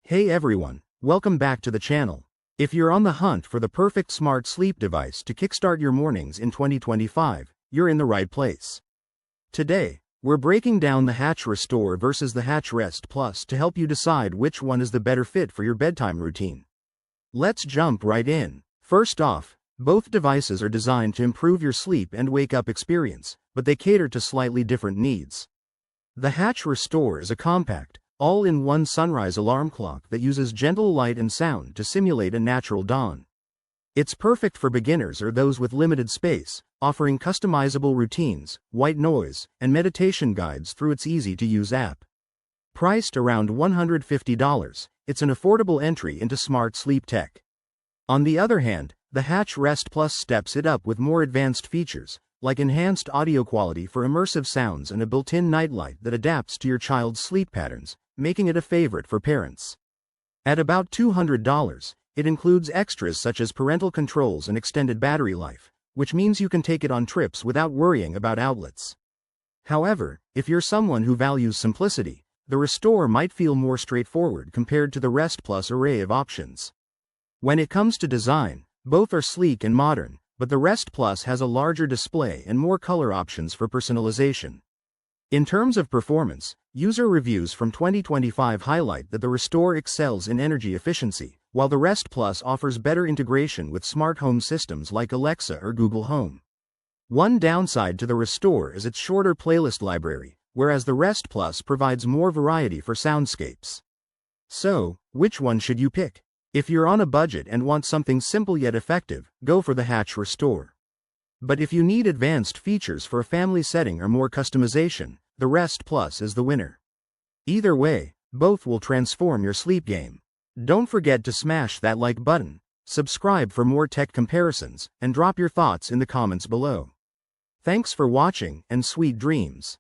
Hey everyone, welcome back to the channel. If you're on the hunt for the perfect smart sleep device to kickstart your mornings in 2025, you're in the right place. Today, we're breaking down the Hatch Restore versus the Hatch Rest Plus to help you decide which one is the better fit for your bedtime routine. Let's jump right in. First off, both devices are designed to improve your sleep and wake-up experience, but they cater to slightly different needs. The Hatch Restore is a compact, all-in-one sunrise alarm clock that uses gentle light and sound to simulate a natural dawn. It's perfect for beginners or those with limited space, offering customizable routines, white noise, and meditation guides through its easy-to-use app. Priced around $150, it's an affordable entry into smart sleep tech. On the other hand, the Hatch Rest Plus steps it up with more advanced features, like enhanced audio quality for immersive sounds and a built-in nightlight that adapts to your child's sleep patterns, making it a favorite for parents. At about $200, it includes extras such as parental controls and extended battery life, which means you can take it on trips without worrying about outlets. However, if you're someone who values simplicity, the Restore might feel more straightforward compared to the Rest Plus array of options. When it comes to design, both are sleek and modern, but the Rest Plus has a larger display and more color options for personalization. In terms of performance, user reviews from 2025 highlight that the Restore excels in energy efficiency, while the Rest Plus offers better integration with smart home systems like Alexa or Google Home. One downside to the Restore is its shorter playlist library, whereas the Rest Plus provides more variety for soundscapes. So, which one should you pick? If you're on a budget and want something simple yet effective, go for the Hatch Restore. But if you need advanced features for a family setting or more customization, the Rest Plus is the winner. Either way, both will transform your sleep game. Don't forget to smash that like button, subscribe for more tech comparisons, and drop your thoughts in the comments below. Thanks for watching, and sweet dreams.